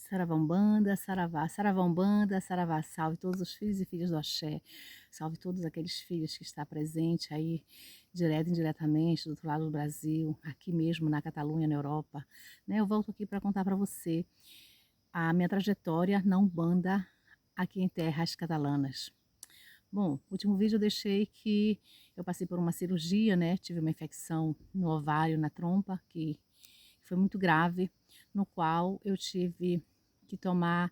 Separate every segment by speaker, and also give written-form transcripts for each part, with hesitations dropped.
Speaker 1: Saravá Umbanda, Saravá, Saravá Umbanda, Saravá, salve todos os filhos e filhas do Axé, salve todos aqueles filhos que estão presentes aí, direto e indiretamente, do outro lado do Brasil, aqui mesmo na Catalunha, na Europa, né? Eu volto aqui para contar para você a minha trajetória na Umbanda aqui em terras catalanas. Bom, no último vídeo eu deixei que eu passei por uma cirurgia, né? Tive uma infecção no ovário, na trompa, que foi muito grave, no qual eu tive que tomar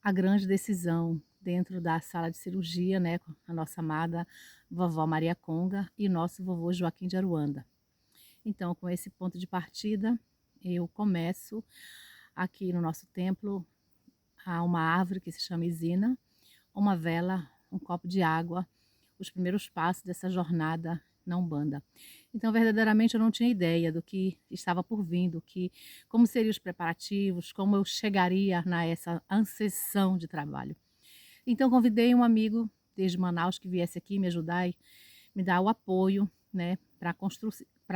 Speaker 1: a grande decisão dentro da sala de cirurgia, né, com a nossa amada vovó Maria Conga e nosso vovô Joaquim de Aruanda. Então, com esse ponto de partida, eu começo aqui no nosso templo, há uma árvore que se chama Isina, uma vela, um copo de água, os primeiros passos dessa jornada na Umbanda. Então, verdadeiramente, eu não tinha ideia do que estava por vir, como seriam os preparativos, como eu chegaria nessa ascensão de trabalho. Então, convidei um amigo desde Manaus que viesse aqui me ajudar e me dar o apoio, né, para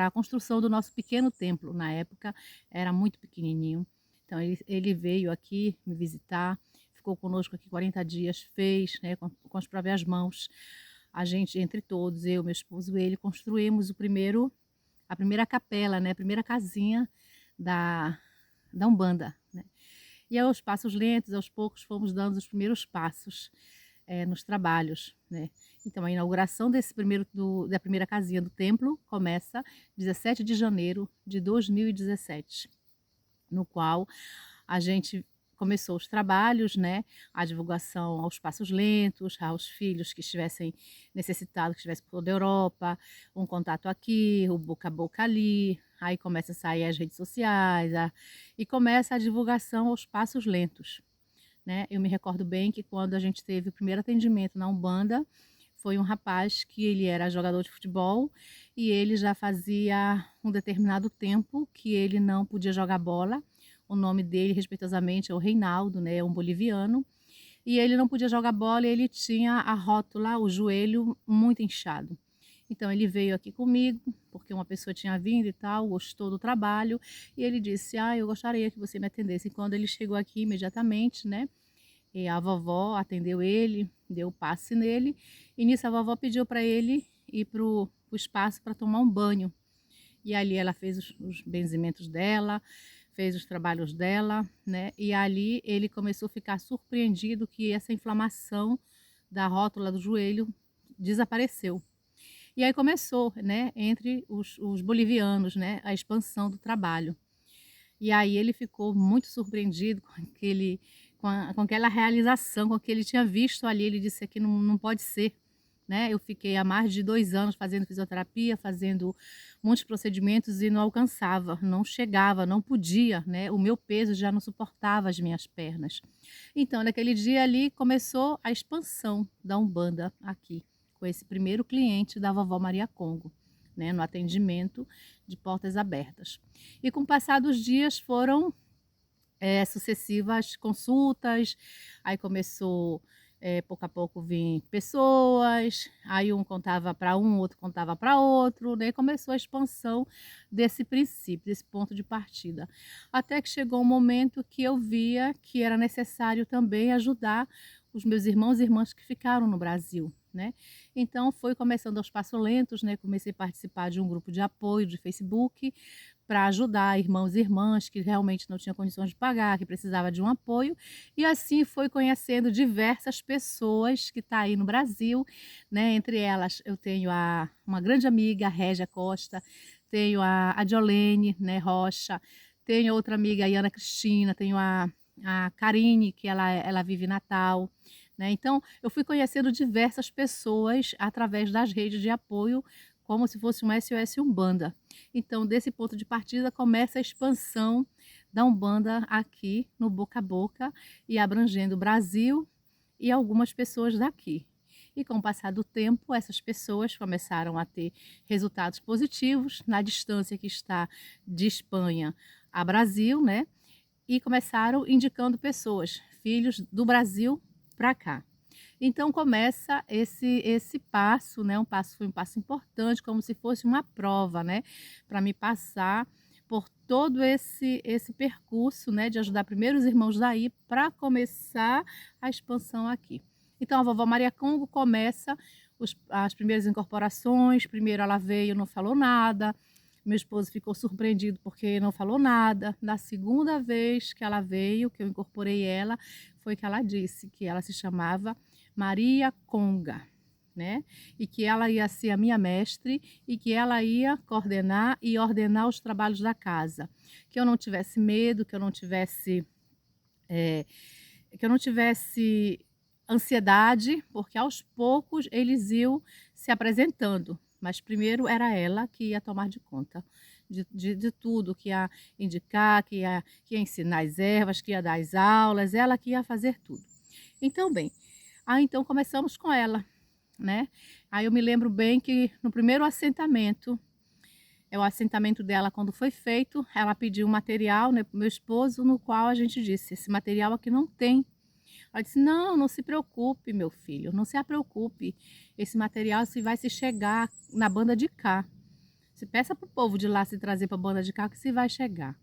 Speaker 1: a construção do nosso pequeno templo. Na época, era muito pequenininho. Então, ele veio aqui me visitar, ficou conosco aqui 40 dias, fez, né, com as próprias mãos. A gente, entre todos, eu, meu esposo e ele, construímos a primeira capela, né, a primeira casinha da, da Umbanda, né. E aos passos lentos, aos poucos, fomos dando os primeiros passos nos trabalhos, né. Então, a inauguração da primeira casinha do templo começa 17 de janeiro de 2017, no qual a gente começou os trabalhos, né, a divulgação aos passos lentos, aos filhos que estivessem necessitados, que estivessem por toda a Europa, um contato aqui, o boca a boca ali, aí começa a sair as redes sociais, e começa a divulgação aos passos lentos, né. Eu me recordo bem que quando a gente teve o primeiro atendimento na Umbanda, foi um rapaz que ele era jogador de futebol e ele já fazia um determinado tempo que ele não podia jogar bola. O nome dele, respeitosamente, é o Reinaldo, né, é um boliviano. E ele não podia jogar bola e ele tinha a rótula, o joelho muito inchado. Então ele veio aqui comigo, porque uma pessoa tinha vindo e tal, gostou do trabalho, e ele disse: "Ah, eu gostaria que você me atendesse". E quando ele chegou aqui imediatamente, né, e a vovó atendeu ele, deu o passe nele, e nisso a vovó pediu para ele ir para o espaço para tomar um banho. E ali ela fez os benzimentos dela, fez os trabalhos dela, né? E ali ele começou a ficar surpreendido que essa inflamação da rótula do joelho desapareceu. E aí começou, né, entre os bolivianos, né, a expansão do trabalho. E aí ele ficou muito surpreendido com aquela realização, com o que ele tinha visto ali. Ele disse: "Aqui não pode ser", né. Eu fiquei há mais de 2 anos fazendo fisioterapia, fazendo muitos procedimentos e não alcançava, não chegava, não podia, né, o meu peso já não suportava as minhas pernas. Então naquele dia ali começou a expansão da Umbanda aqui, com esse primeiro cliente da vovó Maria Congo, né, no atendimento de portas abertas. E com o passar dos dias foram sucessivas consultas, aí começou, pouco a pouco vir pessoas, aí um contava para um, outro contava para outro, né, começou a expansão desse princípio, desse ponto de partida. Até que chegou um momento que eu via que era necessário também ajudar os meus irmãos e irmãs que ficaram no Brasil, né. Então foi começando aos passos lentos, né, comecei a participar de um grupo de apoio de Facebook, para ajudar irmãos e irmãs que realmente não tinham condições de pagar, que precisava de um apoio, e assim foi conhecendo diversas pessoas que está aí no Brasil, né, entre elas eu tenho uma grande amiga, a Régia Costa, tenho a Jolene, né, Rocha, tenho outra amiga, a Ana Cristina, tenho a Karine, que ela vive em Natal, né. Então eu fui conhecendo diversas pessoas através das redes de apoio, como se fosse um SOS Umbanda. Então, desse ponto de partida, começa a expansão da Umbanda aqui no boca a boca e abrangendo o Brasil e algumas pessoas daqui. E com o passar do tempo, essas pessoas começaram a ter resultados positivos na distância que está de Espanha a Brasil, né? E começaram indicando pessoas, filhos do Brasil para cá. Então começa esse passo, né, foi um passo importante, como se fosse uma prova, né, para me passar por todo esse percurso, né, de ajudar primeiro os irmãos daí para começar a expansão aqui. Então a vovó Maria Congo começa as primeiras incorporações. Primeiro ela veio, não falou nada, meu esposo ficou surpreendido porque não falou nada. Na segunda vez que ela veio, que eu incorporei ela, foi que ela disse que ela se chamava Maria Conga, né? E que ela ia ser a minha mestre e que ela ia coordenar e ordenar os trabalhos da casa. Que eu não tivesse medo, que eu não tivesse ansiedade, porque aos poucos eles iam se apresentando. Mas primeiro era ela que ia tomar de conta de tudo, que ia indicar, que ia ensinar as ervas, que ia dar as aulas, ela que ia fazer tudo. Então, bem, aí então começamos com ela, né? Aí eu me lembro bem que no primeiro assentamento, o assentamento dela quando foi feito, ela pediu um material, né, para o meu esposo, no qual a gente disse, esse material aqui não tem. Ela disse, não, não se preocupe, meu filho, não se preocupe, esse material vai se chegar na banda de cá. Se peça para o povo de lá se trazer para a banda de cá que se vai chegar.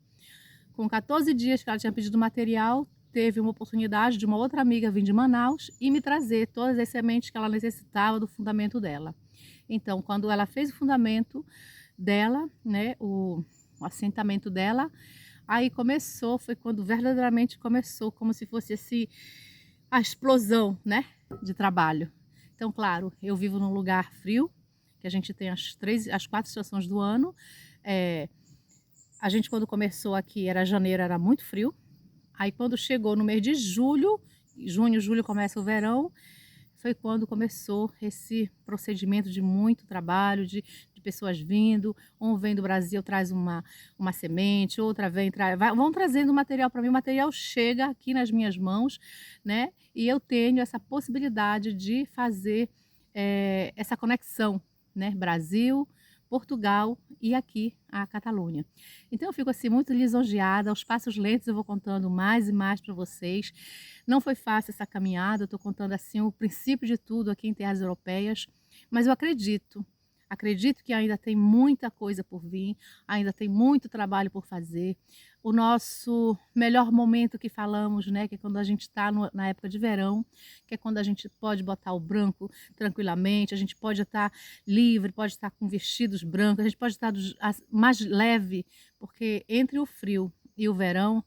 Speaker 1: Com 14 dias que ela tinha pedido material, teve uma oportunidade de uma outra amiga vir de Manaus e me trazer todas as sementes que ela necessitava do fundamento dela. Então, quando ela fez o fundamento dela, né, o assentamento dela, aí começou, foi quando verdadeiramente começou, como se fosse a explosão, né, de trabalho. Então, claro, eu vivo num lugar frio, que a gente tem as 4 estações do ano. A gente, quando começou aqui, janeiro, era muito frio. Aí, quando chegou no mês de julho, junho, julho começa o verão, foi quando começou esse procedimento de muito trabalho, de pessoas vindo, um vem do Brasil, traz uma semente, outra vem, vão trazendo material para mim, o material chega aqui nas minhas mãos, né? E eu tenho essa possibilidade de fazer essa conexão, né? Brasil, Portugal e aqui a Catalunha. Então eu fico assim muito lisonjeada, aos passos lentos eu vou contando mais e mais para vocês. Não foi fácil essa caminhada, eu estou contando assim o princípio de tudo aqui em terras europeias, mas eu acredito que ainda tem muita coisa por vir, ainda tem muito trabalho por fazer. O nosso melhor momento que falamos, né, que é quando a gente está na época de verão, que é quando a gente pode botar o branco tranquilamente, a gente pode estar livre, pode estar com vestidos brancos, a gente pode estar mais leve, porque entre o frio e o verão,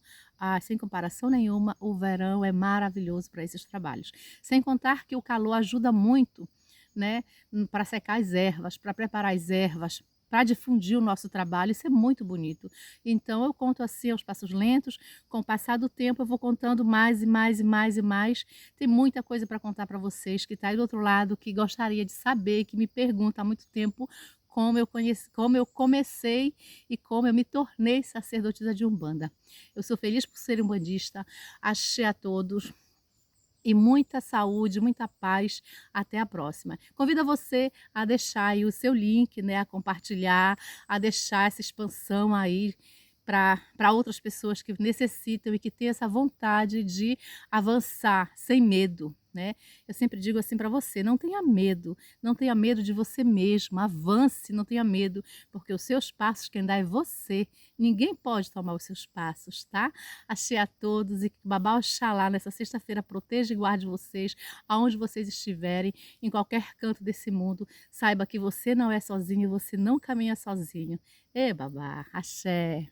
Speaker 1: sem comparação nenhuma, o verão é maravilhoso para esses trabalhos. Sem contar que o calor ajuda muito, né, para secar as ervas, para preparar as ervas, para difundir o nosso trabalho. Isso é muito bonito. Então eu conto assim aos passos lentos, com o passar do tempo eu vou contando mais e mais e mais e mais. Tem muita coisa para contar para vocês que está aí do outro lado, que gostaria de saber, que me pergunta há muito tempo como eu comecei e como eu me tornei sacerdotisa de Umbanda. Eu sou feliz por ser umbandista. Axé a todos. E muita saúde, muita paz. Até a próxima. Convido você a deixar aí o seu link, né, a compartilhar, a deixar essa expansão aí para outras pessoas que necessitam e que têm essa vontade de avançar sem medo, né? Eu sempre digo assim para você, não tenha medo de você mesmo, avance, não tenha medo, porque os seus passos quem dá é você, ninguém pode tomar os seus passos, tá? Axé a todos e que Babá Oxalá nessa sexta-feira proteja e guarde vocês, aonde vocês estiverem, em qualquer canto desse mundo, saiba que você não é sozinho, você não caminha sozinho. Babá, axé.